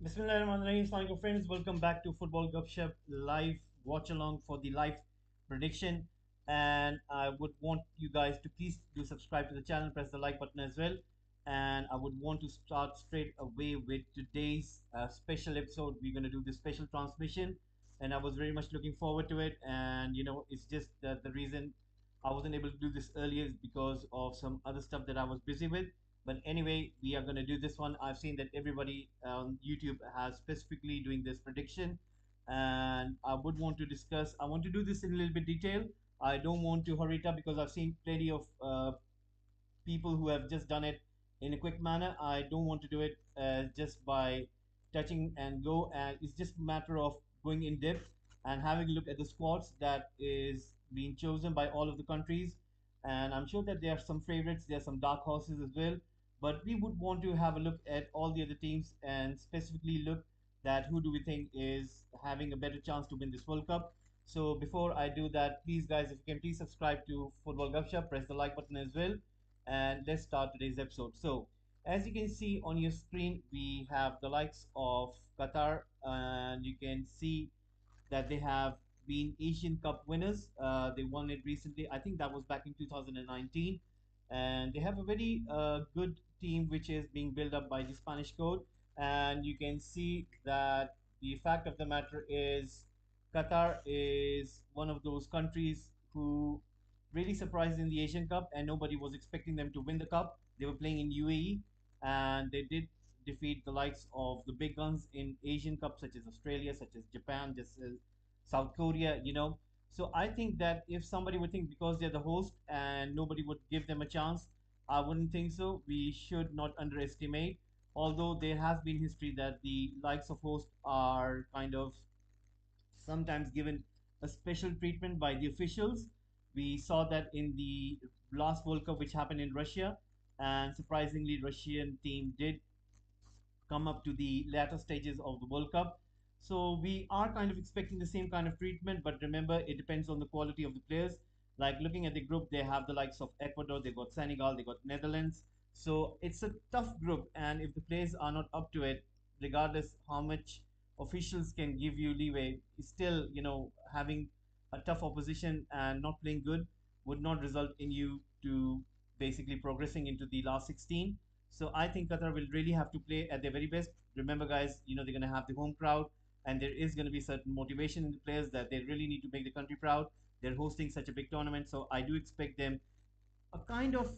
Bismillahirrahmanirrahim. Assalamualaikum friends. Welcome back to Football Gupshup live watch along for the live prediction. And I would want you guys to please do subscribe to the channel, press the like button as well. And I would want to start straight away with today's special episode. We're going to do this special transmission, and I was very much looking forward to it. And it's just that the reason I wasn't able to do this earlier is because of some other stuff that I was busy with. But anyway, we are going to do this one. I've seen that everybody on YouTube has specifically doing this prediction, and I would want to discuss. I want to do this in a little bit detail. I don't want to hurry it up because I've seen plenty of people who have just done it in a quick manner. I don't want to do it just by touching and go, and it's just a matter of going in depth and having a look at the squads that is being chosen by all of the countries. And I'm sure that there are some favorites, there are some dark horses as well. But we would want to have a look at all the other teams and specifically look that who do we think is having a better chance to win this World Cup. So before I do that, please guys, if you can please subscribe to Football Gupshup, press the like button as well, and let's start today's episode. So, as you can see on your screen, we have the likes of Qatar, and you can see that they have been Asian Cup winners. They won it recently. I think that was back in 2019. And they have a very good team which is being built up by the Spanish code. And you can see that the fact of the matter is Qatar is one of those countries who really surprised in the Asian Cup, and nobody was expecting them to win the cup. They were playing in UAE, and they did defeat the likes of the big guns in Asian Cup, such as Australia, such as Japan, just as South Korea. So I think that if somebody would think because they're the host and nobody would give them a chance, I wouldn't think so. We should not underestimate. Although there has been history that the likes of hosts are kind of sometimes given a special treatment by the officials. We saw that in the last World Cup, which happened in Russia, and surprisingly, Russian team did come up to the latter stages of the World Cup. So we are kind of expecting the same kind of treatment, but remember, it depends on the quality of the players. Like looking at the group, they have the likes of Ecuador, they got Senegal, they got Netherlands. So it's a tough group, and if the players are not up to it, regardless how much officials can give you leeway, still, having a tough opposition and not playing good would not result in you to basically progressing into the last 16. So I think Qatar will really have to play at their very best. Remember, guys, they're going to have the home crowd, and there is going to be certain motivation in the players that they really need to make the country proud. They're hosting such a big tournament, so I do expect them a kind of,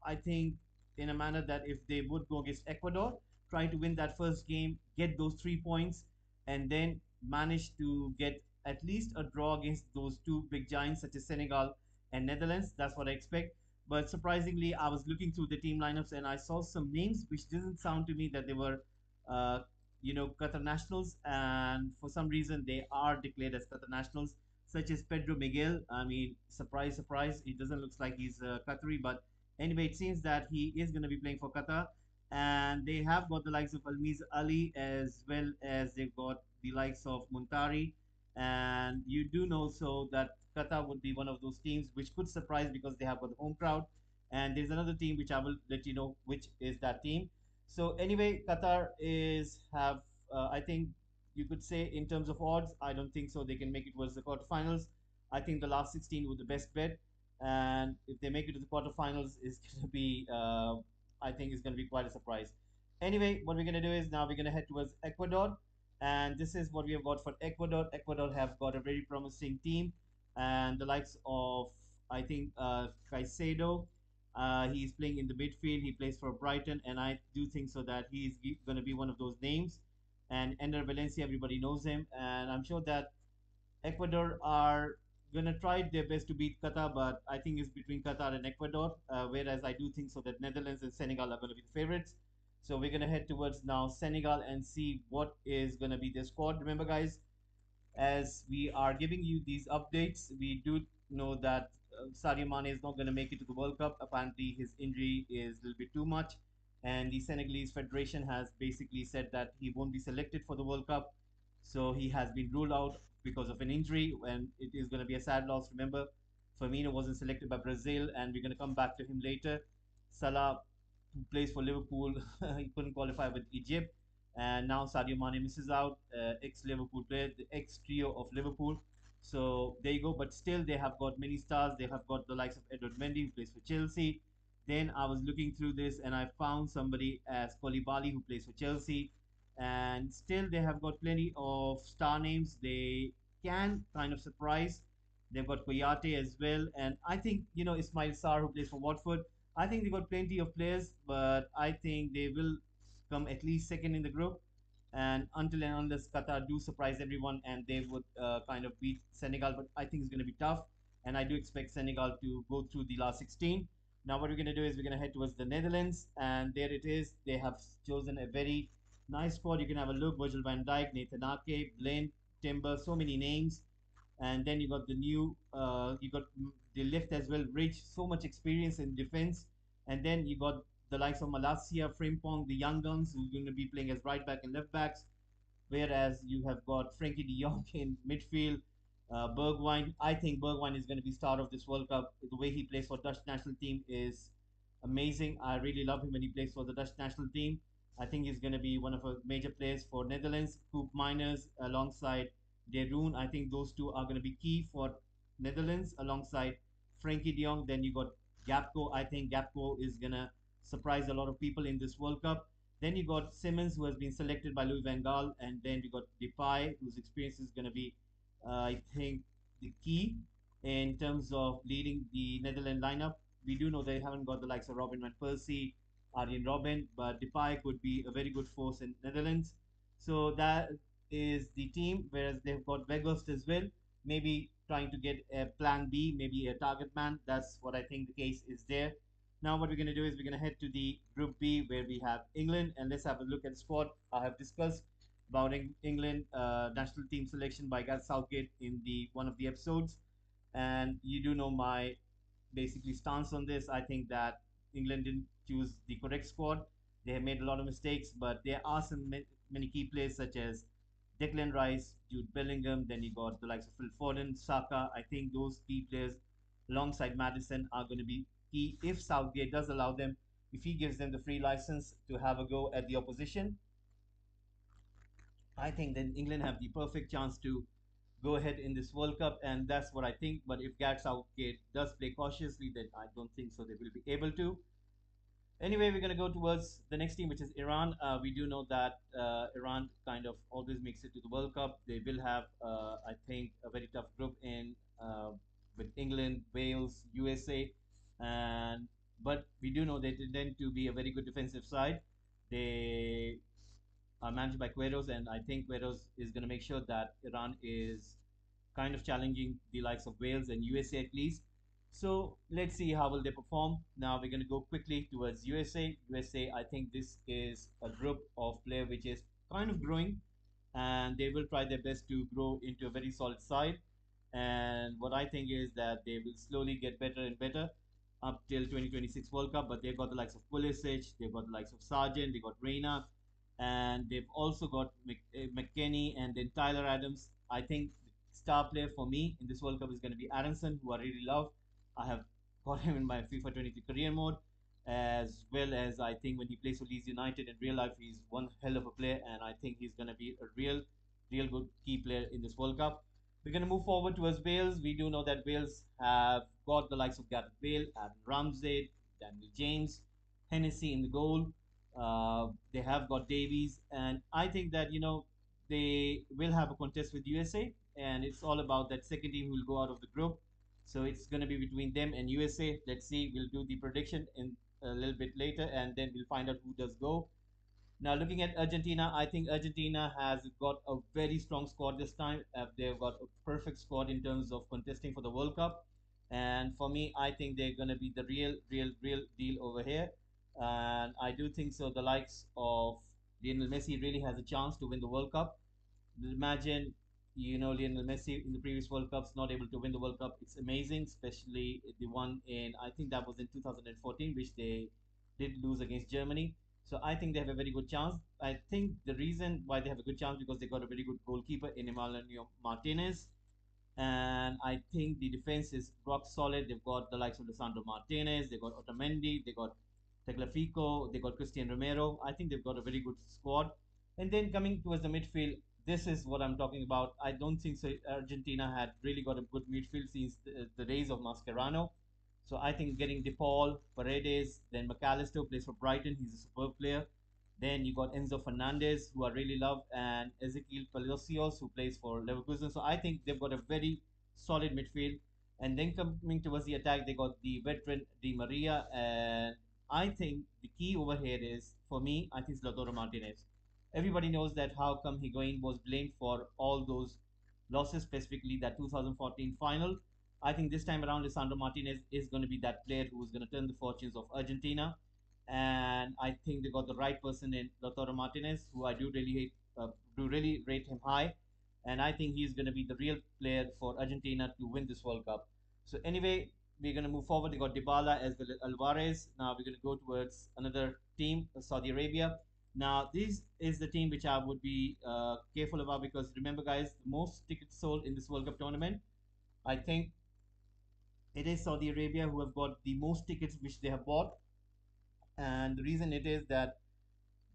I think, in a manner that if they would go against Ecuador, try to win that first game, get those 3 points, and then manage to get at least a draw against those two big giants such as Senegal and Netherlands. That's what I expect. But surprisingly, I was looking through the team lineups and I saw some names which didn't sound to me that they were, uh, Qatar nationals. And for some reason, they are declared as Qatar nationals, such as Pedro Miguel. I mean, surprise, surprise. It doesn't look like he's Qatari, but anyway, it seems that he is going to be playing for Qatar. And they have got the likes of Almiz Ali as well as they've got the likes of Muntari. And you do know so that Qatar would be one of those teams which could surprise because they have got the home crowd. And there's another team which I will let you know which is that team. So anyway, Qatar is have I think you could say in terms of odds, I don't think so. They can make it towards the quarterfinals. I think the last 16 was the best bet, and if they make it to the quarterfinals, is going to be I think it's going to be quite a surprise. Anyway, what we're going to do is now we're going to head towards Ecuador, and this is what we have got for Ecuador. Ecuador have got a very promising team, and the likes of I think Caicedo. He's playing in the midfield. He plays for Brighton, and I do think so that he's going to be one of those names. And Ender Valencia, everybody knows him, and I'm sure that Ecuador are going to try their best to beat Qatar, but I think it's between Qatar and Ecuador. Whereas I do think so that Netherlands and Senegal are going to be the favorites. So we're going to head towards now Senegal and see what is going to be their squad. Remember, guys, as we are giving you these updates, we do know that Sadio Mane is not going to make it to the World Cup. Apparently, his injury is a little bit too much, and the Senegalese Federation has basically said that he won't be selected for the World Cup. So he has been ruled out because of an injury, and it is going to be a sad loss. Remember, Firmino wasn't selected by Brazil, and we're going to come back to him later. Salah, who plays for Liverpool, he couldn't qualify with Egypt. and now Sadio Mane misses out, ex-Liverpool player, the ex-trio of Liverpool. So there you go. But still, they have got many stars. They have got the likes of Edward Mendy, who plays for Chelsea. Then I was looking through this, and I found somebody as Koulibaly, who plays for Chelsea. And still, they have got plenty of star names. They can kind of surprise. They've got Koyate as well, and I think Ismail Sarr, who plays for Watford. I think they've got plenty of players, but I think they will come at least second in the group. And until and unless Qatar do surprise everyone and they would kind of beat Senegal, but I think it's going to be tough. And I do expect Senegal to go through the last 16. Now, what we're going to do is we're going to head towards the Netherlands, and there it is. They have chosen a very nice squad. You can have a look: Virgil van Dijk, Nathan Ake, Blaine, Timber, so many names. And then you got the new, you got the left as well, Rich, so much experience in defense. And then you got the likes of Malasia, Frimpong, the young guns who are going to be playing as right back and left backs. Whereas you have got Frankie de Jong in midfield, Bergwijn. I think Bergwijn is going to be star of this World Cup. The way he plays for Dutch national team is amazing. I really love him when he plays for the Dutch national team. I think he's going to be one of the major players for Netherlands. Koop Miners alongside De Roon. I think those two are going to be key for Netherlands alongside Frankie de Jong. Then you got Gapco. I think Gapco is going to surprise a lot of people in this World Cup. Then you got Simmons, who has been selected by Louis Van Gaal, and then you got Depay, whose experience is going to be, I think, the key in terms of leading the Netherlands lineup. We do know they haven't got the likes of Robin van Persie, Arjen Robben, but Depay could be a very good force in Netherlands. So that is the team, whereas they've got Weghorst as well. Maybe trying to get a plan B, maybe a target man. That's what I think the case is there. Now, what we're going to do is we're going to head to the Group B where we have England, and let's have a look at the squad. I have discussed about England national team selection by Gareth Southgate in the one of the episodes, and you do know my basically stance on this. I think that England didn't choose the correct squad. They have made a lot of mistakes, but there are many key players such as Declan Rice, Jude Bellingham. Then you got the likes of Phil Foden, Saka. I think those key players alongside Madison are going to be key if Southgate does allow them, if he gives them the free license to have a go at the opposition. I think then England have the perfect chance to go ahead in this World Cup, and that's what I think. But if Gareth Southgate does play cautiously, then I don't think so they will be able to. Anyway, we're going to go towards the next team, which is Iran. We do know that Iran kind of always makes it to the World Cup. They will have, I think, a very tough group in with England, Wales, USA, and but we do know they tend to be a very good defensive side. They are managed by Queiroz, and I think Queiroz is going to make sure that Iran is kind of challenging the likes of Wales and USA at least. So let's see how will they perform. Now we're going to go quickly towards USA. USA, I think this is a group of players which is kind of growing, and they will try their best to grow into a very solid side. And what I think is that they will slowly get better and better up till 2026 World Cup. But they've got the likes of Pulisic, they've got the likes of Sargent, they've got Reina, and they've also got McKennie and then Tyler Adams. I think star player for me in this World Cup is going to be Aronson, who I really love. I have got him in my FIFA 23 career mode, as well as I think when he plays for Leeds United in real life, he's one hell of a player, and I think he's going to be a real good key player in this World Cup. We're going to move forward towards Wales. We do know that Wales have got the likes of Gareth Bale, Aaron Ramsey, Daniel James, Hennessy in the goal. They have got Davies, and I think that they will have a contest with USA, and it's all about that second team who will go out of the group. So it's going to be between them and USA. Let's see. We'll do the prediction in a little bit later, and then we'll find out who does go. Now, looking at Argentina, I think Argentina has got a very strong squad this time. They've got a perfect squad in terms of contesting for the World Cup. And for me, I think they're going to be the real deal over here. And I do think so. The likes of Lionel Messi really has a chance to win the World Cup. Imagine, Lionel Messi in the previous World Cups not able to win the World Cup. It's amazing, especially the one in, I think that was in 2014, which they did lose against Germany. So I think they have a very good chance. I think the reason why they have a good chance because they got a very good goalkeeper in Emiliano Martinez. And I think the defense is rock solid. They've got the likes of Lisandro Martinez, they've got Otamendi, they got Tagliafico, they got Christian Romero. I think they've got a very good squad. And then coming towards the midfield, this is what I'm talking about. I don't think so. Argentina had really got a good midfield since the days of Mascherano. So I think getting DePaul, Paredes, then McAllister plays for Brighton. He's a superb player. Then you got Enzo Fernandez, who I really love, and Ezequiel Palacios, who plays for Leverkusen. So I think they've got a very solid midfield. And then coming towards the attack, they got the veteran Di Maria. And I think the key over here is, for me, I think it's Lautaro Martinez. Everybody knows that how come Higuain was blamed for all those losses, specifically that 2014 final. I think this time around, Lisandro Martinez is going to be that player who is going to turn the fortunes of Argentina. And I think they got the right person in Lautaro Martinez, who I do really rate him high. And I think he's going to be the real player for Argentina to win this World Cup. So anyway, we're going to move forward. They got Dybala as well as Alvarez. Now we're going to go towards another team, Saudi Arabia. Now, this is the team which I would be careful about because remember, guys, the most tickets sold in this World Cup tournament, I think it is Saudi Arabia who have got the most tickets which they have bought. And the reason it is that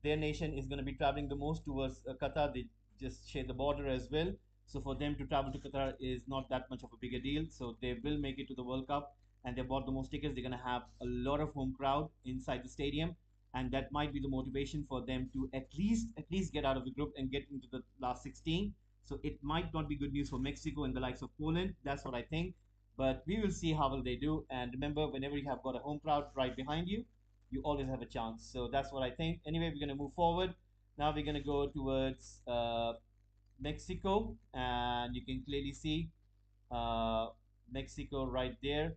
their nation is going to be traveling the most towards Qatar. They just share the border as well. So for them to travel to Qatar is not that much of a bigger deal. So they will make it to the World Cup, and they bought the most tickets. They're going to have a lot of home crowd inside the stadium, and that might be the motivation for them to at least get out of the group and get into the last 16. So it might not be good news for Mexico and the likes of Poland. That's what I think. But we will see how well they do. And remember, whenever you have got a home crowd right behind you, you always have a chance. So that's what I think. Anyway, we're going to move forward. Now we're going to go towards Mexico, and you can clearly see uh, Mexico right there.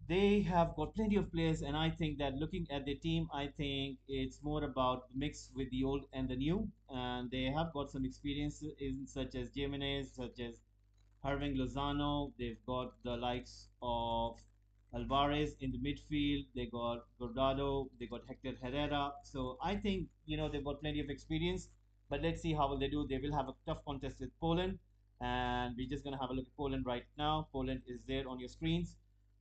They have got plenty of players, and I think that looking at their team, I think it's more about the mix with the old and the new. And they have got some experience in such as Jimenez, such as Irving Lozano. They've got the likes of Alvarez in the midfield. They got Gordado. They got Hector Herrera. So I think they've got plenty of experience. But let's see how will they do. They will have a tough contest with Poland, and we're just gonna have a look at Poland right now. Poland is there on your screens,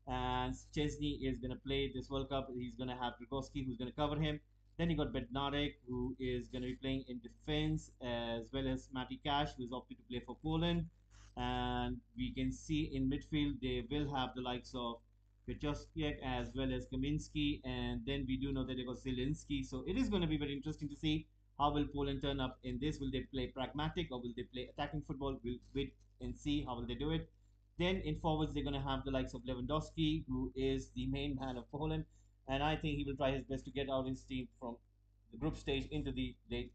and Chesney is gonna play this World Cup. He's gonna have Dragowski, who's gonna cover him. Then you got Bednarek, who is going to be playing in defense, as well as Matty Cash, who is opted to play for Poland. And we can see in midfield they will have the likes of Piotr as well as Kaminski, and then we do know that they got Zielinski. So it is going to be very interesting to see how will Poland turn up in this. Will they play pragmatic or will they play attacking football? We'll wait and see how will they do it. Then in forwards they're going to have the likes of Lewandowski, who is the main man of Poland, and I think he will try his best to get out his team from the group stage into the late,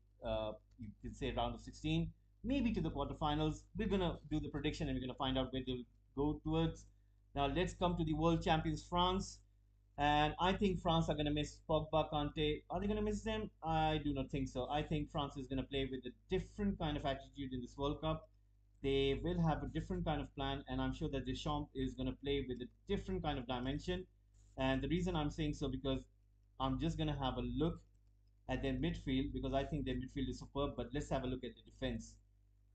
you could say, round of 16, maybe to the quarterfinals. We're gonna do the prediction and we're gonna find out where they'll go towards. Now let's come to the world champions France, and I think France are gonna miss Pogba, Kante. Are they gonna miss them? I do not think so. I think France is gonna play with a different kind of attitude in this World Cup. They will have a different kind of plan, and I'm sure that Deschamps is going to play with a different kind of dimension. And the reason I'm saying so because I'm just going to have a look at their midfield because I think their midfield is superb. But let's have a look at the defense.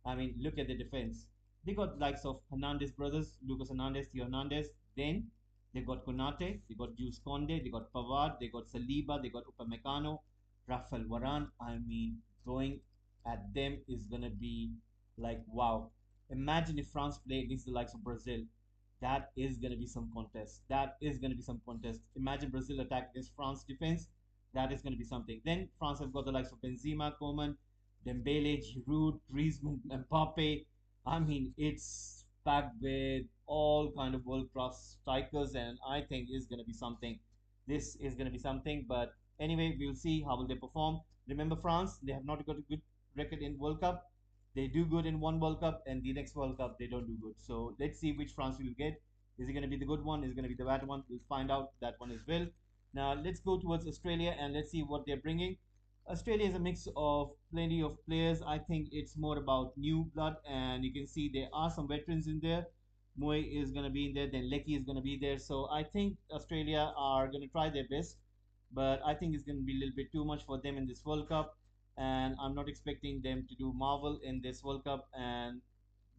I mean, look at the defense. They got likes of Hernandez brothers, Lucas Hernandez, Theo Hernandez. Then they got Konate, they got Jules Conde, they got Pavard, they got Saliba, they got Upamecano, Rafael Varane. I mean, going at them is gonna be like wow. Imagine if France play against the likes of Brazil. That is gonna be some contest. That is gonna be some contest. Imagine Brazil attack against France defense. That is gonna be something. Then France have got the likes of Benzema, Coman, Dembele, Giroud, Griezmann, Mbappe. I mean, it's packed with all kind of world class strikers, and I think is going to be something. This is going to be something. But anyway, we'll see how will they perform. Remember, France, they have not got a good record in World Cup. They do good in one World Cup, and the next World Cup they don't do good. So let's see which France we will get. Is it going to be the good one? Is it going to be the bad one? We'll find out that one as well. Now let's go towards Australia and let's see what they're bringing. Australia is a mix of plenty of players. I think it's more about new blood, and you can see there are some veterans in there. Moy is going to be in there, then Lecky is going to be there. So I think Australia are going to try their best, but I think it's going to be a little bit too much for them in this World Cup, and I'm not expecting them to do marvel in this World Cup. And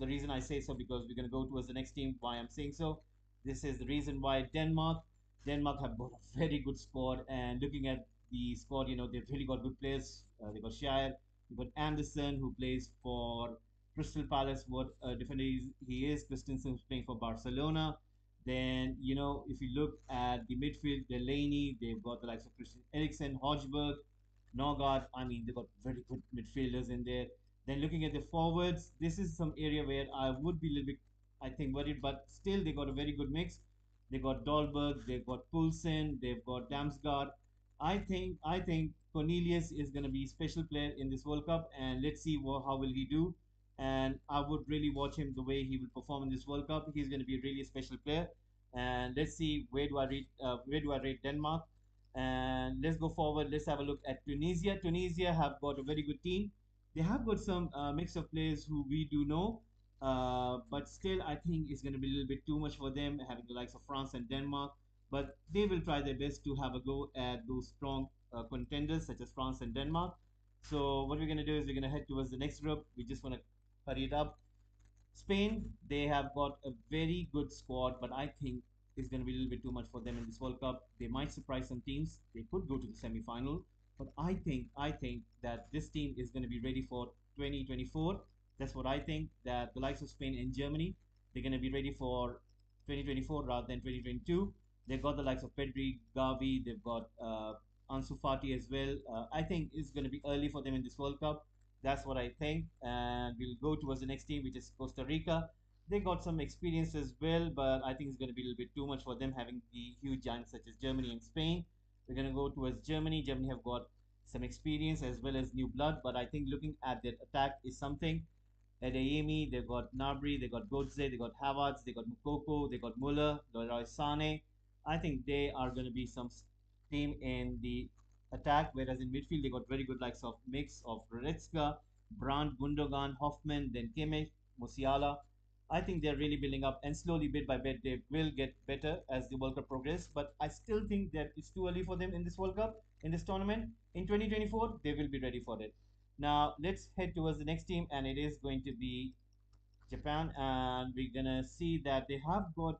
the reason I say so because we're going to go towards the next team. Why I'm saying so? This is the reason why Denmark have got a very good squad, and looking at the squad, they've really got good players. they got Shire, they got Anderson who plays for Crystal Palace. What defender he is. Christensen's playing for Barcelona. Then, if you look at the midfield, Delaney, they've got the likes of Christian Eriksen, Hodgberg, Norgard. I mean, they've got very good midfielders in there. Then looking at the forwards, this is some area where I would be a little bit, I think, worried, but still they got a very good mix. They got Dolberg, they've got Poulsen, they've got Damsgaard. I think Cornelius is going to be a special player in this World Cup, and let's see how will he do. And I would really watch him the way he will perform in this World Cup. He's going to be a really special player, and let's see where do I rate Denmark. And let's go forward. Let's have a look at Tunisia. Tunisia have got a very good team. They have got some mix of players who we do know, but still, I think it's going to be a little bit too much for them, having the likes of France and Denmark. But they will try their best to have a go at those strong contenders such as France and Denmark. So what we're going to do is we're going to head towards the next group. We just want to hurry it up. Spain, they have got a very good squad, but I think it's going to be a little bit too much for them in this World Cup. They might surprise some teams. They could go to the semi-final, but I think that this team is going to be ready for 2024. That's what I think. That the likes of Spain and Germany, they're going to be ready for 2024 rather than 2022. They've got the likes of Pedri, Gavi. They've got Ansu Fati as well. I think it's going to be early for them in this World Cup. That's what I think. And we'll go towards the next team, which is Costa Rica. They got some experience as well, but I think it's going to be a little bit too much for them having the huge giants such as Germany and Spain. We're going to go towards Germany. Germany have got some experience as well as new blood, but I think looking at their attack is something. Adeyemi, they've got Nabri, they got Godze, they got Havertz, they got Mukoko, they got Muller, Leroy Sane. I think they are going to be some team in the attack, whereas in midfield they got very good likes of mix of Goretzka, Brandt, Gundogan, Hoffman, then Kimmich, Musiala. I think they're really building up, and slowly, bit by bit, they will get better as the World Cup progresses. But I still think that it's too early for them in this World Cup, in this tournament. In 2024, they will be ready for it. Now, let's head towards the next team, and it is going to be Japan. And we're going to see that they have got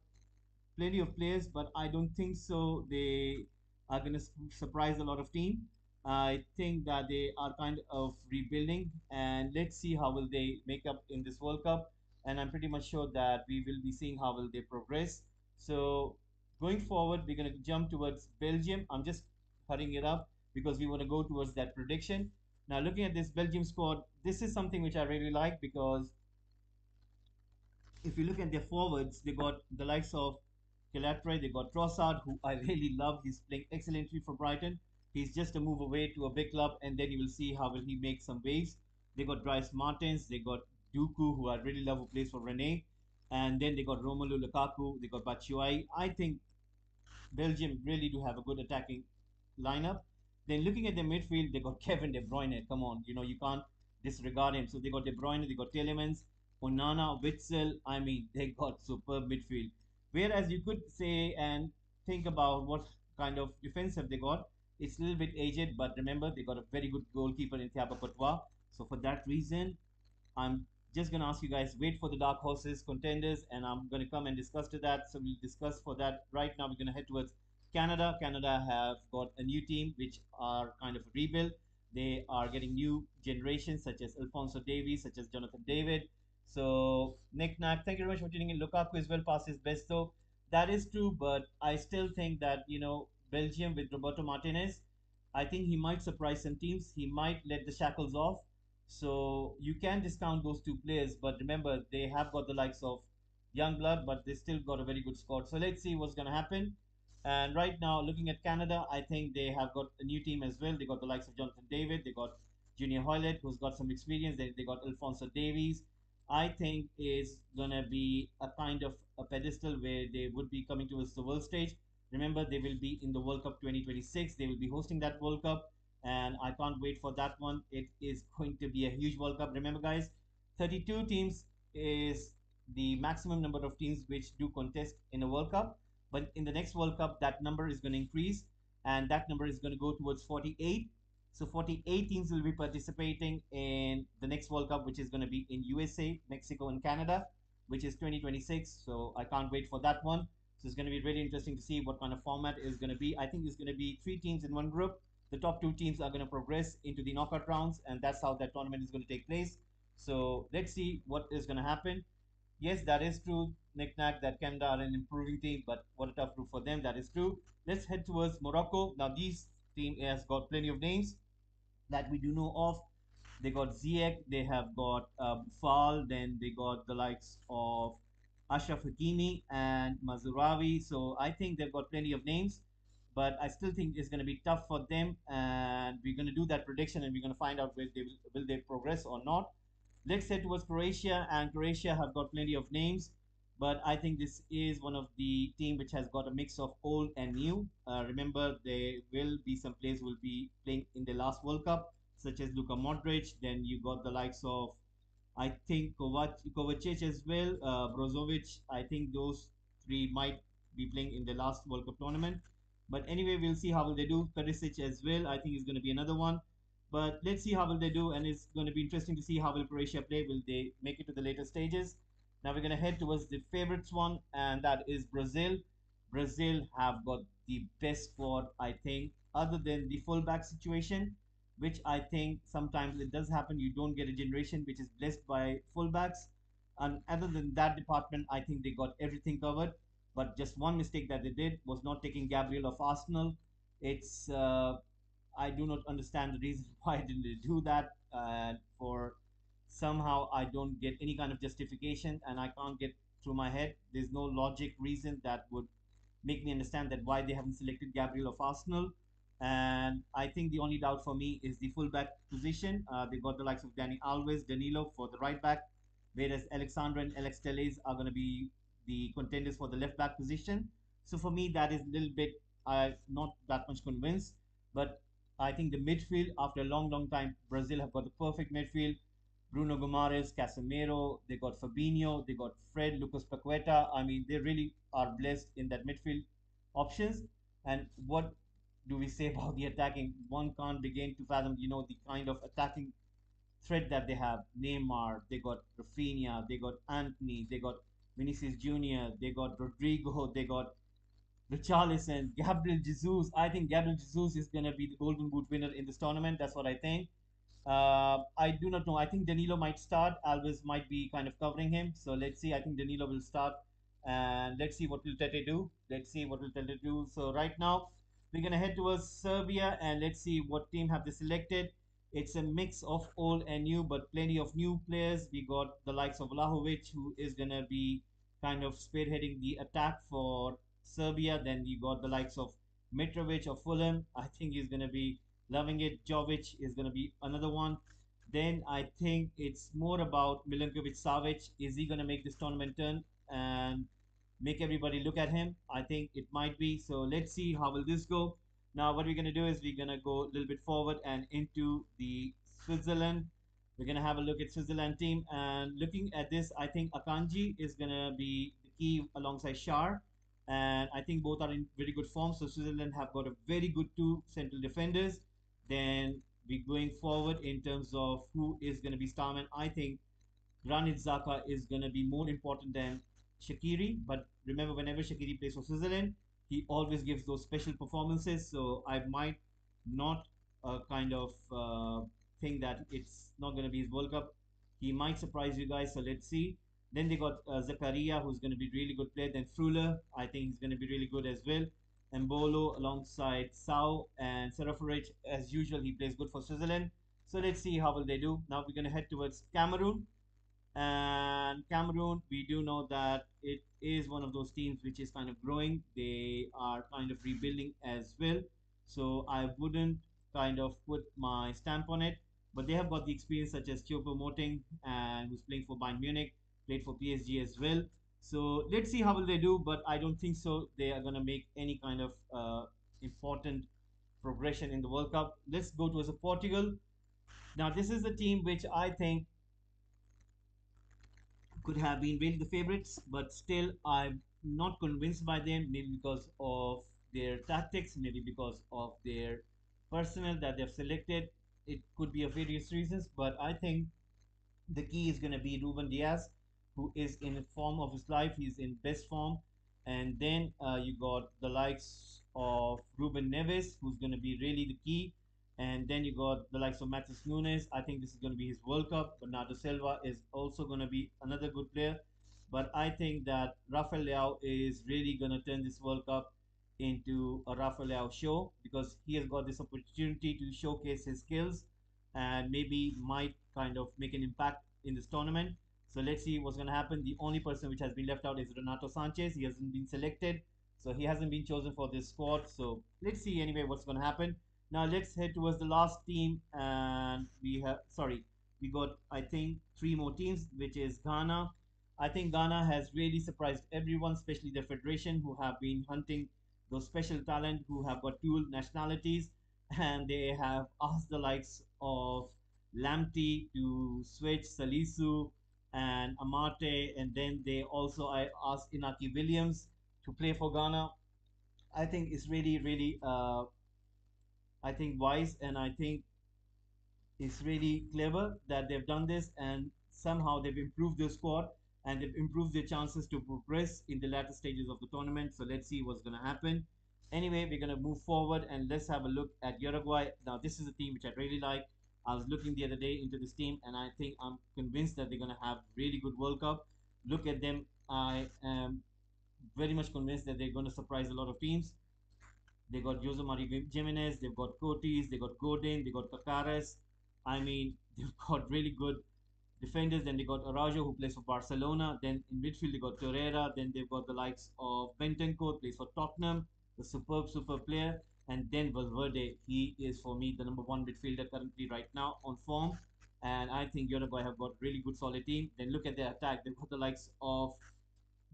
plenty of players, but I don't think so. They are going to surprise a lot of team. I think that they are kind of rebuilding, and let's see how will they make up in this World Cup. And I'm pretty much sure that we will be seeing how will they progress. So going forward, we're going to jump towards Belgium. I'm just hurrying it up because we want to go towards that prediction. Now, looking at this Belgium squad, this is something which I really like because if you look at their forwards, they got the likes of Calatre, they got Trossard, who I really love. He's playing excellently for Brighton. He's just a move away to a big club, and then you will see how will he make some waves. They got Dries Martins, they got Dooku, who I really love, who plays for Rennes, and then they got Romelu Lukaku, they got Batshuayi. I think Belgium really do have a good attacking lineup. Then looking at the midfield, they got Kevin De Bruyne. Come on, you can't disregard him. So they got De Bruyne, they got Telemans, Onana, Witzel. I mean, they got superb midfield. Whereas you could say and think about what kind of defense have they got. It's a little bit aged, but remember they got a very good goalkeeper in Thiago Courtois. So for that reason, I'm just gonna ask you guys wait for the dark horses contenders, and I'm gonna come and discuss to that. So we'll discuss for that right now. We're gonna head towards Canada. Canada have got a new team which are kind of a rebuild. They are getting new generations such as Alfonso Davies, such as Jonathan David. So Nick Nack, thank you very much for tuning in. Lukaku is well past his best though. That is true, but I still think that Belgium with Roberto Martinez, I think he might surprise some teams. He might let the shackles off, so you can discount those two players, but remember they have got the likes of young blood, but they still got a very good squad. So let's see what's gonna happen. And right now, looking at Canada, I think they have got a new team as well. They got the likes of Jonathan David, they got Junior Hoylett, who's got some experience. They got Alfonso Davies. I think is gonna be a kind of a pedestal where they would be coming towards the world stage. Remember, they will be in the World Cup 2026. They will be hosting that World Cup, and I can't wait for that one. It is going to be a huge World Cup. Remember, guys, 32 teams is the maximum number of teams which do contest in a World Cup. But in the next World Cup, that number is going to increase, and that number is going to go towards 48. So 48 teams will be participating in the next World Cup, which is going to be in USA, Mexico, and Canada, which is 2026. So I can't wait for that one. So it's going to be really interesting to see what kind of format is going to be. I think it's going to be three teams in one group, the top two teams are going to progress into the knockout rounds, and that's how that tournament is going to take place. So let's see what is going to happen. Yes, that is true. Knick Knack, that Canada are an improving team, but what a tough group for them. That is true. Let's head towards Morocco. Now, this team has got plenty of names that we do know of. They got Ziyech, they have got Fall, then they got the likes of Ashraf Hakimi and Mazurawi. So I think they've got plenty of names, but I still think it's going to be tough for them. And we're going to do that prediction, and we're going to find out whether will they progress or not. Let's head towards Croatia, and Croatia have got plenty of names, but I think this is one of the team which has got a mix of old and new. Remember, there will be some players who will be playing in the last World Cup, such as Luka Modric. Then you got the likes of, I think, Kovacic as well, Brozovic. I think those three might be playing in the last World Cup tournament. But anyway, we'll see how will they do. Perisic as well, I think, is going to be another one. But let's see how will they do, and it's going to be interesting to see how will Croatia play. Will they make it to the later stages? Now we're going to head towards the favorites one, and that is Brazil. Brazil have got the best squad, I think, other than the fullback situation, which I think sometimes it does happen. You don't get a generation which is blessed by fullbacks. And other than that department, I think they got everything covered. But just one mistake that they did was not taking Gabriel of Arsenal. It's I do not understand the reason why didn't they do that. For somehow I don't get any kind of justification, and I can't get through my head. There's no logic reason that would make me understand that why they haven't selected Gabriel of Arsenal. And I think the only doubt for me is the fullback position. They got the likes of Danny Alves, Danilo for the right back, whereas Alexandra and Alex Telles are going to be the contenders for the left back position. So for me, that is a little bit not that much convinced. But I think the midfield, after a long, long time, Brazil have got the perfect midfield. Bruno Gomes, Casemiro, they got Fabinho, they got Fred, Lucas Paqueta. I mean, they really are blessed in that midfield options. And what do we say about the attacking? One can't begin to fathom, the kind of attacking threat that they have. Neymar, they got Rafinha, they got Anthony, they got Vinicius Jr., they got Rodrigo, they got Richarlison, Gabriel Jesus. I think Gabriel Jesus is going to be the Golden Boot winner in this tournament. That's what I think. I do not know. I think Danilo might start. Alves might be kind of covering him. So let's see. I think Danilo will start. And let's see what will Tete do. Let's see what will Tete do. So right now, we're going to head towards Serbia, and let's see what team have they selected. It's a mix of old and new, but plenty of new players. We got the likes of Vlahovic, who is going to be kind of spearheading the attack for Serbia. Then we got the likes of Mitrovic of Fulham. I think he's going to be loving it. Jovic is going to be another one. Then I think it's more about Milinkovic Savic. Is he going to make this tournament turn and make everybody look at him? I think it might be. So let's see how will this go. Now what we're going to do is we're going to go a little bit forward and into the Switzerland. We're going to have a look at Switzerland team, and looking at this, I think Akanji is going to be the key alongside Shar, and I think both are in very good form. So Switzerland have got a very good two central defenders. Then we going forward in terms of who is going to be starman. I think Granit Xhaka is going to be more important than Shaqiri. But remember, whenever Shaqiri plays for Switzerland, he always gives those special performances. So I might not kind of think that it's not going to be his World Cup. He might surprise you guys. So let's see. Then they got Zakaria, who's going to be really good player. Then Freuler, I think he's going to be really good as well. Mbolo alongside Sau and Seraforic, as usual, he plays good for Switzerland. So let's see how will they do. Now we're going to head towards Cameroon. And Cameroon, we do know that it is one of those teams which is kind of growing. They are kind of rebuilding as well. So I wouldn't kind of put my stamp on it. But they have got the experience such as Choupo Moting, and who's playing for Bayern Munich, played for PSG as well. So let's see how will they do. But I don't think so. They are going to make any kind of important progression in the World Cup. Let's go towards Portugal. Now this is the team which I think could have been really the favorites, but still I'm not convinced by them. Maybe because of their tactics, maybe because of their personnel that they've selected. It could be of various reasons, but I think the key is going to be Ruben Diaz, who is in form of his life. He's in best form, And then you got the likes of Ruben Neves, who's going to be really the key. And then you got the likes of Matheus Nunes. I think this is going to be his World Cup. Bernardo Silva is also going to be another good player. But I think that Rafael Leao is really going to turn this World Cup into a Rafael Leao show, because he has got this opportunity to showcase his skills and maybe might kind of make an impact in this tournament. So let's see what's going to happen. The only person which has been left out is Renato Sanchez. He hasn't been selected, so he hasn't been chosen for this squad. So let's see anyway what's going to happen. Now let's head towards the last team, and we got, I think, three more teams, which is Ghana. I think Ghana has really surprised everyone, especially the federation, who have been hunting those special talent who have got dual nationalities, and they have asked the likes of Lamptey to switch Salisu and Amate, and then they also I asked Inaki Williams to play for Ghana. I think it's really, really, I think wise, and I think it's really clever that they've done this, and somehow they've improved their squad and they've improved their chances to progress in the latter stages of the tournament. So let's see what's going to happen. Anyway, we're going to move forward and let's have a look at Uruguay. Now, this is a team which I really like. I was looking the other day into this team, and I think I'm convinced that they're going to have really good World Cup. Look at them. I am very much convinced that they're going to surprise a lot of teams. They got Jose Maria Jimenez, they've got Cotis, they got Godin, they got Cacares. I mean, they've got really good defenders. Then they got Araujo, who plays for Barcelona. Then in midfield, they got Torreira. Then they've got the likes of Bentancur, plays for Tottenham, the superb player. And then Valverde, he is for me the number one midfielder currently right now on form. And I think Uruguay have got really good solid team. Then look at their attack. They've got the likes of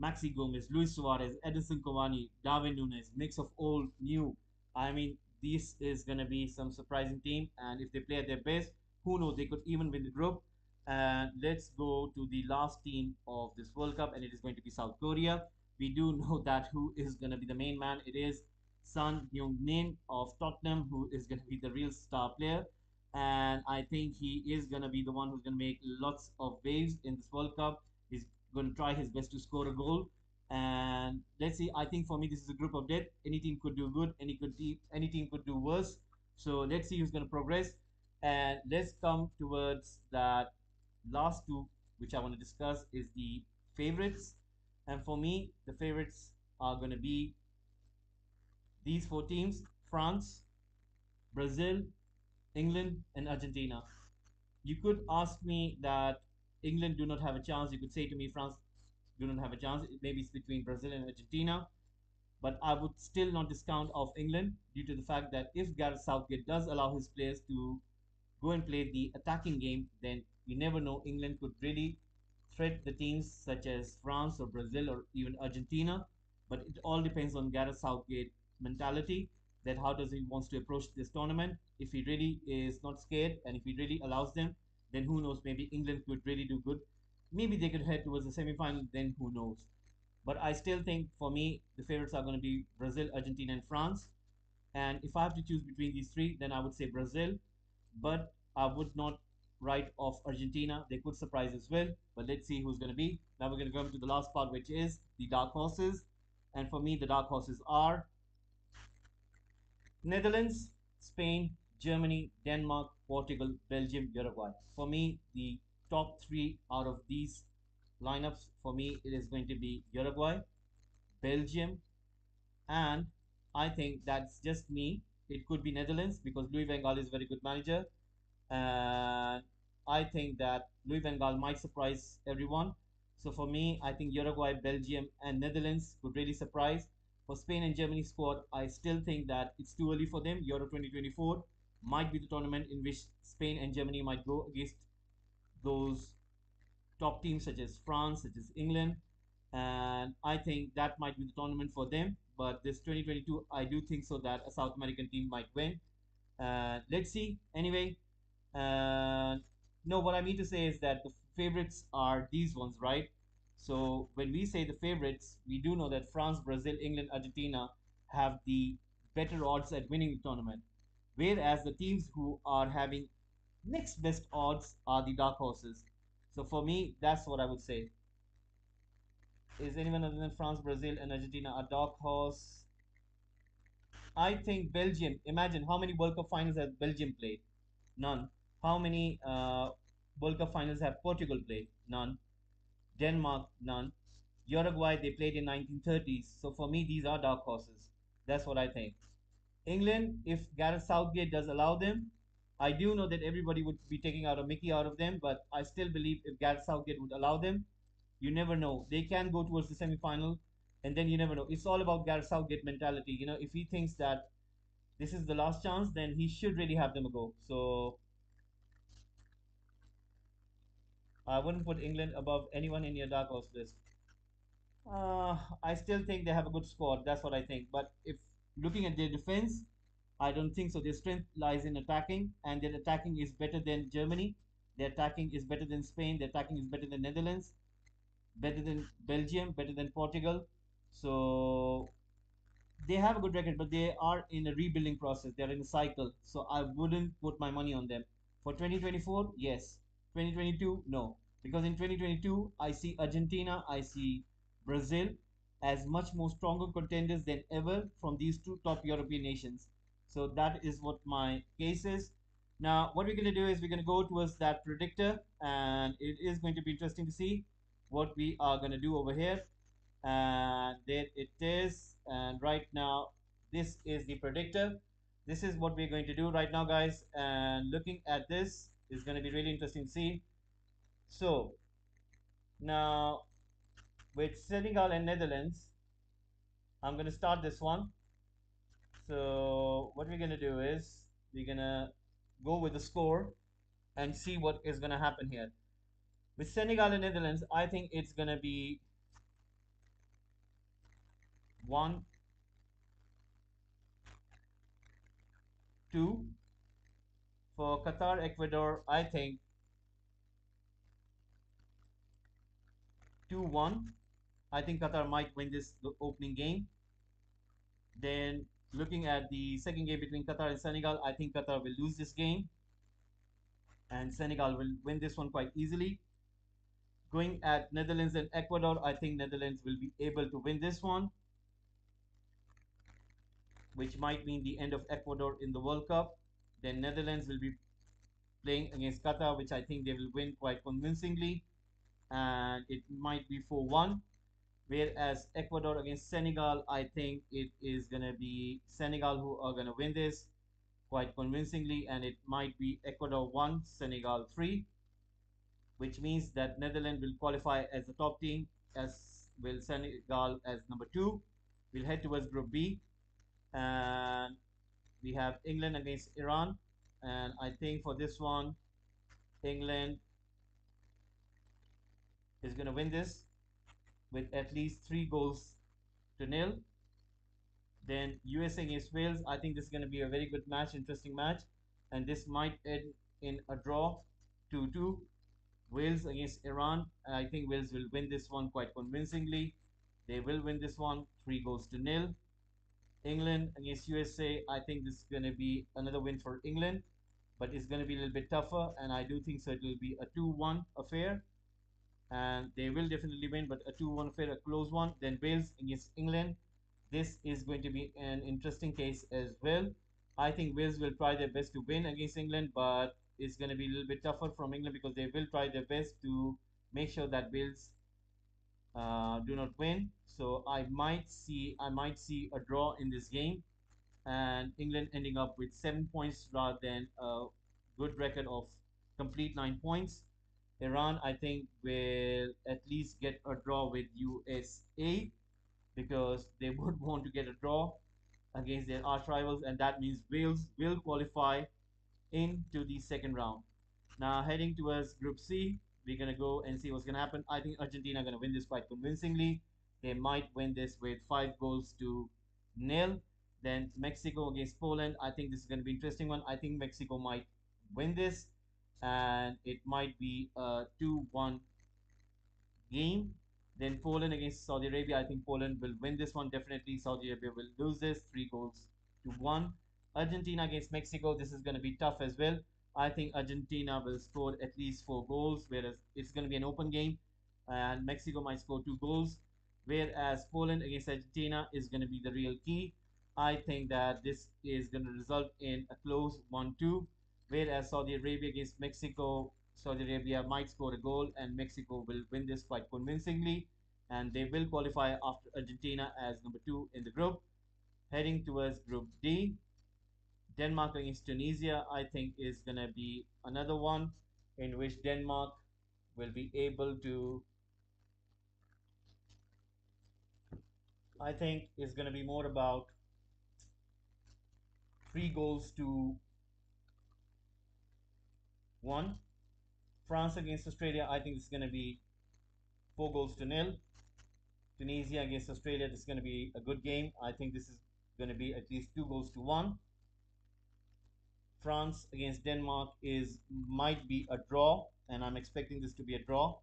Maxi Gomez, Luis Suarez, Edison Cavani, Darwin Nunes, mix of old, new. I mean, this is going to be some surprising team. And if they play at their best, who knows, they could even win the group. And let's go to the last team of this World Cup, and it is going to be South Korea. We do know that who is going to be the main man. It is Son Heung-min of Tottenham, who is going to be the real star player. And I think he is going to be the one who's going to make lots of waves in this World Cup. He's going to try his best to score a goal. And let's see. I think for me, this is a group of death. Any team could do good. Any team could do worse. So let's see who's going to progress. And let's come towards that last two, which I want to discuss, is the favorites. And for me, the favorites are going to be these four teams: France, Brazil, England, and Argentina. You could ask me that England do not have a chance. You could say to me France do not have a chance. Maybe it's between Brazil and Argentina. But I would still not discount of England due to the fact that if Gareth Southgate does allow his players to go and play the attacking game, then you never know. England could really threat the teams such as France or Brazil or even Argentina. But it all depends on Gareth Southgate mentality, that how does he wants to approach this tournament. If he really is not scared and if he really allows them, then who knows, maybe England could really do good. Maybe they could head towards the semi-final, then who knows. But I still think for me the favorites are going to be Brazil, Argentina, and France. And if I have to choose between these three, then I would say Brazil, but I would not write off Argentina. They could surprise as well, but let's see who's going to be. Now we're going to come to the last part, which is the dark horses. And for me, the dark horses are Netherlands, Spain, Germany, Denmark, Portugal, Belgium, Uruguay. For me, the top three out of these lineups, for me, it is going to be Uruguay, Belgium, and I think that's just me. It could be Netherlands because Louis van Gaal is a very good manager, and I think that Louis van Gaal might surprise everyone. So for me, I think Uruguay, Belgium, and Netherlands could really surprise. For Spain and Germany squad, I still think that it's too early for them. Euro 2024 might be the tournament in which Spain and Germany might go against those top teams such as France, such as England, and I think that might be the tournament for them. But this 2022, I do think so that a South American team might win. Let's see. Anyway, no, what I mean to say is that the favorites are these ones, right? So when we say the favorites, we do know that France, Brazil, England, Argentina have the better odds at winning the tournament. Whereas the teams who are having next best odds are the dark horses. So for me, that's what I would say. Is anyone other than France, Brazil, and Argentina a dark horse? I think Belgium. Imagine how many World Cup finals has Belgium played? None. How many World Cup finals have Portugal played? None. Denmark? None. Uruguay, they played in 1930s. So for me, these are dark horses. That's what I think. England, if Gareth Southgate does allow them, I do know that everybody would be taking out a Mickey out of them, but I still believe if Gareth Southgate would allow them, you never know. They can go towards the semi-final, and then you never know. It's all about Gareth Southgate mentality. You know, if he thinks that this is the last chance, then he should really have them a go. So I wouldn't put England above anyone in your dark horse list. I still think they have a good squad. That's what I think. But if looking at their defense, I don't think so. Their strength lies in attacking, and their attacking is better than Germany. Their attacking is better than Spain. Their attacking is better than Netherlands, better than Belgium, better than Portugal. So they have a good record, but they are in a rebuilding process. They're in a cycle. So I wouldn't put my money on them. For 2024, yes. 2022, no. Because in 2022, I see Argentina, I see Brazil as much more stronger contenders than ever from these two top European nations. So that is what my case is. Now, what we're going to do is we're going to go towards that predictor, and it is going to be interesting to see what we are going to do over here. And there it is. And right now, this is the predictor. This is what we're going to do right now, guys. And looking at this is going to be really interesting to see. So now with Senegal and Netherlands, I'm going to start this one. So what we're going to do is we're going to go with the score and see what is going to happen here. With Senegal and Netherlands, I think it's going to be 1-2. For Qatar, Ecuador, I think 2-1. I think Qatar might win this opening game. Then looking at the second game between Qatar and Senegal, I think Qatar will lose this game and Senegal will win this one quite easily. Going at Netherlands and Ecuador, I think Netherlands will be able to win this one, which might mean the end of Ecuador in the World Cup. Then Netherlands will be playing against Qatar, which I think they will win quite convincingly, and it might be 4-1. Whereas Ecuador against Senegal, I think it is going to be Senegal who are going to win this quite convincingly, and it might be Ecuador 1, Senegal 3, which means that Netherlands will qualify as the top team, as will Senegal as number 2. We'll head towards Group B, and we have England against Iran, and I think for this one, England is going to win this with at least 3 goals to nil. Then USA against Wales. I think this is going to be a very good match, interesting match, and this might end in a draw, 2-2. Wales against Iran. I think Wales will win this one quite convincingly. They will win this one 3 goals to nil. England against USA. I think this is going to be another win for England, but it's going to be a little bit tougher, and I do think so. It will be a 2-1 affair, and they will definitely win, but a 2-1 affair, a close one. Then Wales against England. This is going to be an interesting case as well. I think Wales will try their best to win against England, but it's going to be a little bit tougher from England because they will try their best to make sure that Wales do not win. So I might see a draw in this game, and England ending up with 7 points rather than a good record of complete 9 points. Iran, I think, will at least get a draw with USA because they would want to get a draw against their arch rivals, and that means Wales will qualify into the second round. Now, heading towards Group C, we're going to go and see what's going to happen. I think Argentina are going to win this quite convincingly. They might win this with 5 goals to nil. Then Mexico against Poland. I think this is going to be an interesting one. I think Mexico might win this, and it might be a 2-1 game. Then Poland against Saudi Arabia. I think Poland will win this one. Definitely Saudi Arabia will lose this 3 goals to 1. Argentina against Mexico. This is going to be tough as well. I think Argentina will score at least 4 goals, whereas it's going to be an open game, and Mexico might score 2 goals. Whereas Poland against Argentina is going to be the real key. I think that this is going to result in a close 1-2. Whereas Saudi Arabia against Mexico, Saudi Arabia might score a goal and Mexico will win this quite convincingly. And they will qualify after Argentina as number two in the group. Heading towards Group D, Denmark against Tunisia, I think is going to be another one in which Denmark will be able to, I think, is going to be more about 3 goals to 1. France against Australia, I think it's going to be 4 goals to 0. Tunisia against Australia, this is going to be a good game. I think this is going to be at least 2 goals to 1. France against Denmark is might be a draw, and I'm expecting this to be a draw.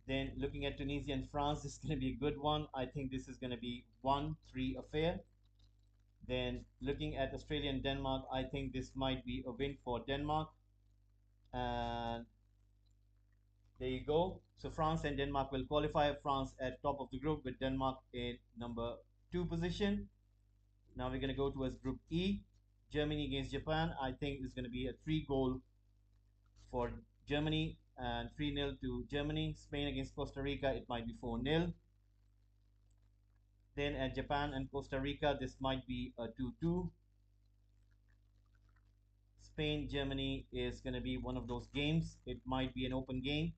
Then looking at Tunisia and France, this is going to be a good one. I think this is going to be 1-3 affair. Then looking at Australia and Denmark, I think this might be a win for Denmark. And there you go. So France and Denmark will qualify. France at top of the group with Denmark in number 2 position. Now we're going to go towards Group E. Germany against Japan. I think it's going to be a 3 goal for Germany and 3-0 to Germany. Spain against Costa Rica, it might be 4-0. Then at Japan and Costa Rica, this might be a 2-2. Spain Germany is going to be one of those games. It might be an open game,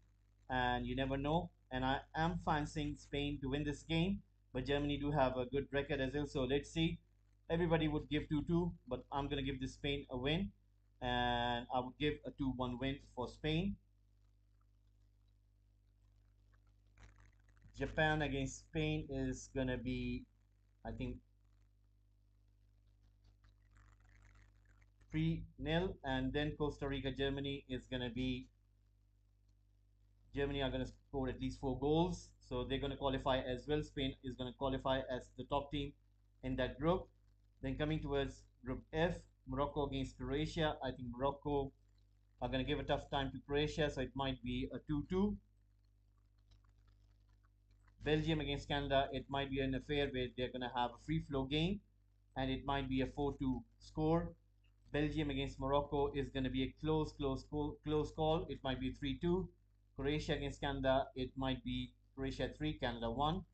and you never know. And I am fancying Spain to win this game, but Germany do have a good record as well. So let's see. Everybody would give 2-2, but I'm going to give this Spain a win, and I would give a 2-1 win for Spain. Japan against Spain is going to be, I think, 3-0, and then Costa Rica Germany is going to be, Germany are going to score at least 4 goals, so they're going to qualify as well. Spain is going to qualify as the top team in that group. Then coming towards Group F, Morocco against Croatia. I think Morocco are going to give a tough time to Croatia, so it might be a 2-2. Belgium against Canada, it might be an affair where they're going to have a free flow game, and it might be a 4-2 score. Belgium against Morocco is going to be a close call. It might be 3-2. Croatia against Canada, it might be Croatia 3, Canada 1.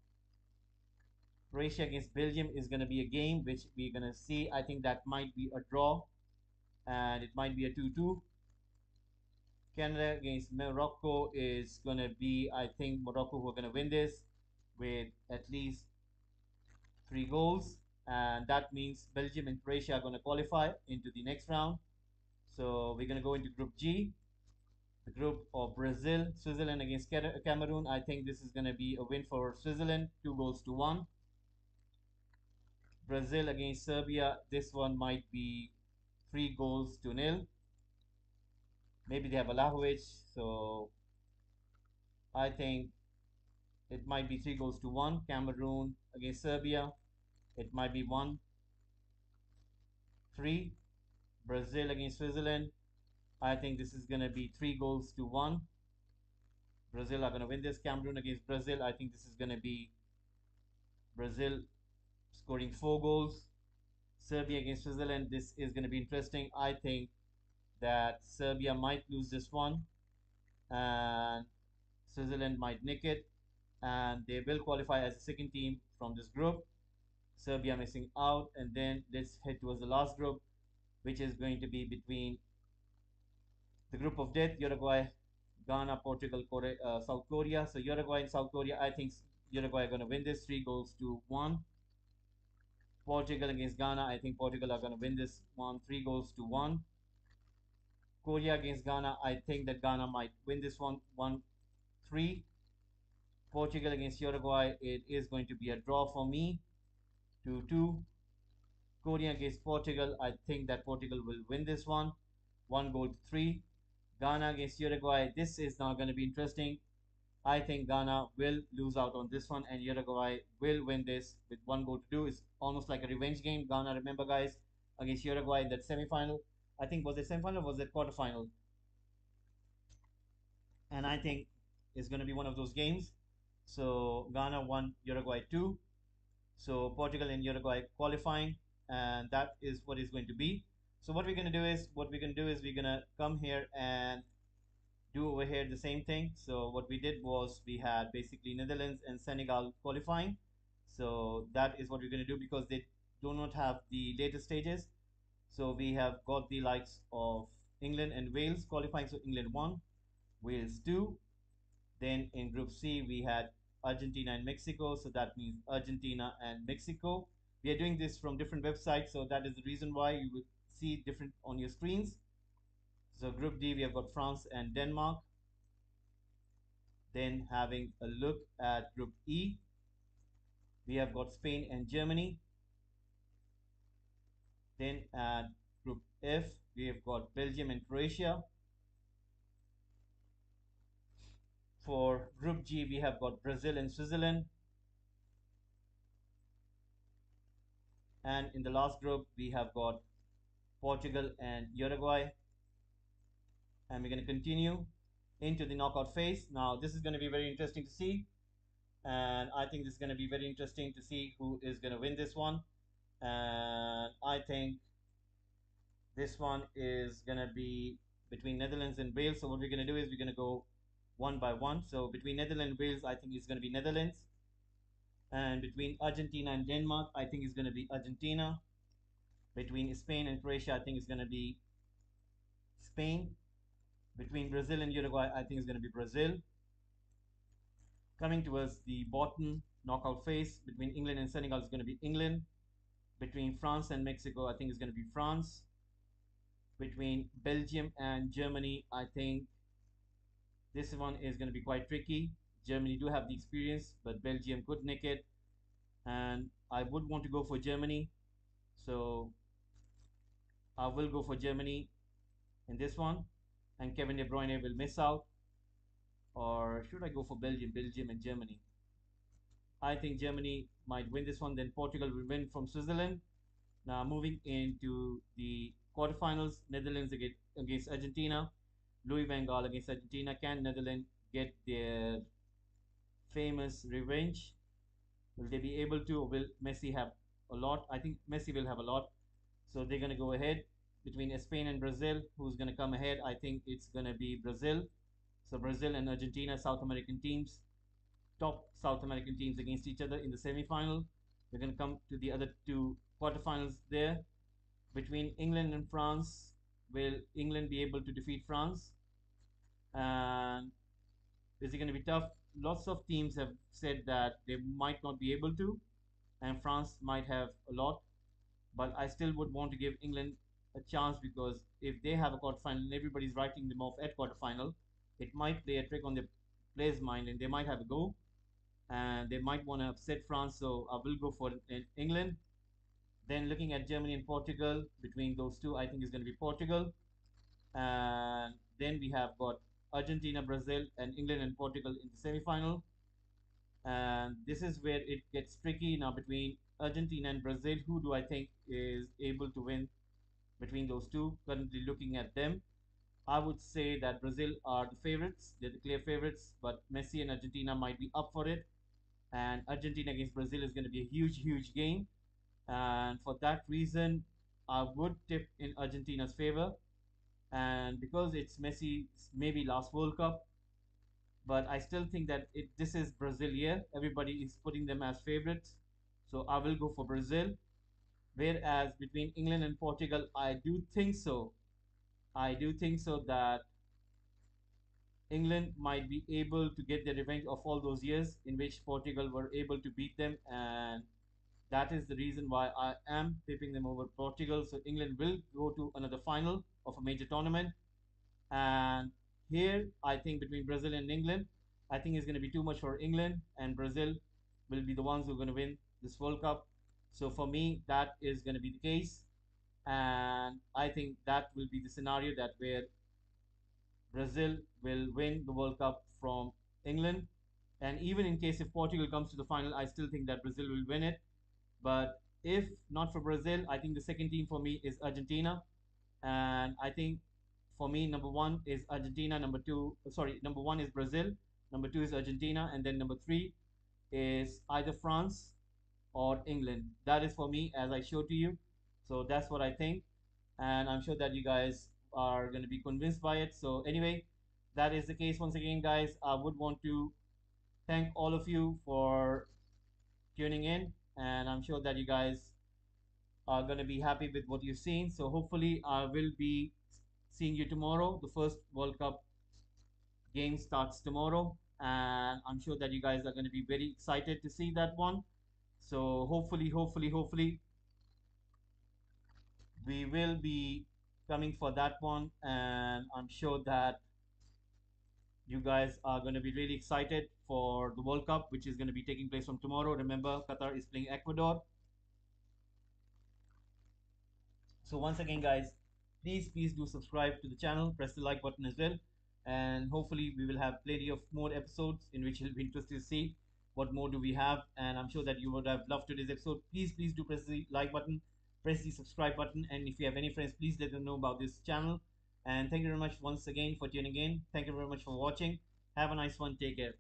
Croatia against Belgium is going to be a game which we're going to see. I think that might be a draw, and it might be a 2-2. Canada against Morocco is going to be, I think, Morocco who are going to win this with at least 3 goals. And that means Belgium and Croatia are going to qualify into the next round. So we're going to go into Group G, the group of Brazil, Switzerland against Cameroon. I think this is going to be a win for Switzerland, 2 goals to 1. Brazil against Serbia, this one might be 3 goals to 0. Maybe they have Alahovic, so I think it might be 3 goals to 1. Cameroon against Serbia, it might be 1-3. Brazil against Switzerland, I think this is going to be 3 goals to 1. Brazil are going to win this. Cameroon against Brazil, I think this is going to be Brazil scoring 4 goals. Serbia against Switzerland, this is going to be interesting. I think that Serbia might lose this one, and Switzerland might nick it, and they will qualify as a second team from this group. Serbia missing out, and then let's head towards the last group, which is going to be between the group of death: Uruguay, Ghana, Portugal, Korea, South Korea. So Uruguay and South Korea, I think Uruguay are going to win this 3 goals to 1. Portugal against Ghana, I think Portugal are going to win this one 3 goals to 1. Korea against Ghana, I think that Ghana might win this one 1-3. Portugal against Uruguay, it is going to be a draw for me, 2-2. Korea against Portugal, I think that Portugal will win this one, 1 goal to 3. Ghana against Uruguay, this is now going to be interesting. I think Ghana will lose out on this one, and Uruguay will win this with 1 goal to 2. It's almost like a revenge game. Ghana, remember guys, against Uruguay in that semi-final. I think was it semi-final or was it quarter-final? And I think it's going to be one of those games. So Ghana 1, Uruguay 2. So Portugal and Uruguay qualifying, and that is what is going to be. So what we're gonna do is we're gonna come here and do over here the same thing. So what we did was we had basically Netherlands and Senegal qualifying. So that is what we're gonna do because they do not have the later stages. So we have got the likes of England and Wales qualifying. So England 1, Wales 2. Then in Group C, we had Argentina and Mexico. So that means Argentina and Mexico. We are doing this from different websites. So that is the reason why you would see different on your screens. So Group D, we have got France and Denmark. Then having a look at Group E, we have got Spain and Germany. Then at Group F, we have got Belgium and Croatia. For Group G, we have got Brazil and Switzerland. And in the last group, we have got Portugal and Uruguay. And we're going to continue into the knockout phase. Now, this is going to be very interesting to see. And I think this is going to be very interesting to see who is going to win this one. And I think this one is going to be between Netherlands and Wales. So what we're going to do is we're going to go one by one. So between Netherlands and Wales, I think it's going to be Netherlands. And between Argentina and Denmark, I think it's going to be Argentina. Between Spain and Croatia, I think it's going to be Spain. Between Brazil and Uruguay, I think it's going to be Brazil. Coming towards the bottom knockout phase, between England and Senegal, it's going to be England. Between France and Mexico, I think it's going to be France. Between Belgium and Germany, I think this one is going to be quite tricky. Germany do have the experience, but Belgium could nick it. And I would want to go for Germany. So I will go for Germany in this one. And Kevin De Bruyne will miss out. Or should I go for Belgium? Belgium and Germany. I think Germany might win this one. Then Portugal will win from Switzerland. Now moving into the quarterfinals, Netherlands against Argentina. Louis van Gaal against Argentina. Can Netherlands get their famous revenge? Will they be able to, or will Messi have a lot? I think Messi will have a lot. So they're going to go ahead between Spain and Brazil. Who's going to come ahead? I think it's going to be Brazil. So Brazil and Argentina, South American teams, top South American teams against each other in the semi-final. We're going to come to the other two quarterfinals there. Between England and France, will England be able to defeat France? And is it going to be tough? Lots of teams have said that they might not be able to, and France might have a lot. But I still would want to give England a chance because if they have a quarterfinal and everybody's writing them off at quarterfinal, it might play a trick on the players' mind and they might have a go and they might want to upset France. So I will go for England. Then looking at Germany and Portugal, between those two, I think it's going to be Portugal. And then we have got Argentina, Brazil, and England and Portugal in the semi-final. And this is where it gets tricky now between Argentina and Brazil. Who do I think is able to win between those two? Currently looking at them, I would say that Brazil are the favorites. They're the clear favorites, but Messi and Argentina might be up for it. And Argentina against Brazil is going to be a huge, huge game. And for that reason, I would tip in Argentina's favor. And because it's Messi's maybe last World Cup, but I still think that this is Brazil year. Everybody is putting them as favorites. So I will go for Brazil. Whereas between England and Portugal, I do think so. I do think so that England might be able to get the revenge of all those years in which Portugal were able to beat them. And that is the reason why I am tipping them over Portugal. So England will go to another final of a major tournament. And here, I think between Brazil and England, I think it's going to be too much for England, and Brazil will be the ones who are going to win this World Cup. So for me, that is going to be the case, and I think that will be the scenario that where Brazil will win the World Cup from England. And even in case if Portugal comes to the final, I still think that Brazil will win it. But if not for Brazil, I think the second team for me is Argentina. And I think for me, number one is Argentina. Number one is Brazil. Number two is Argentina, and then number three is either France or England. That is for me, as I showed to you. So that's what I think, and I'm sure that you guys are going to be convinced by it. So anyway, that is the case. Once again, guys, I would want to thank all of you for tuning in, and I'm sure that you guys are going to be happy with what you've seen. So hopefully, I will be seeing you tomorrow. The first World Cup game starts tomorrow, and I'm sure that you guys are going to be very excited to see that one. So hopefully, we will be coming for that one, and I'm sure that you guys are going to be really excited for the World Cup, which is going to be taking place from tomorrow. Remember, Qatar is playing Ecuador. So once again, guys, please do subscribe to the channel, press the like button as well, and hopefully we will have plenty of more episodes in which you'll be interested to see what more do we have. And I'm sure that you would have loved today's episode. Please do press the like button, press the subscribe button, and if you have any friends, please let them know about this channel. And thank you very much once again for tuning in. Thank you very much for watching. Have a nice one. Take care.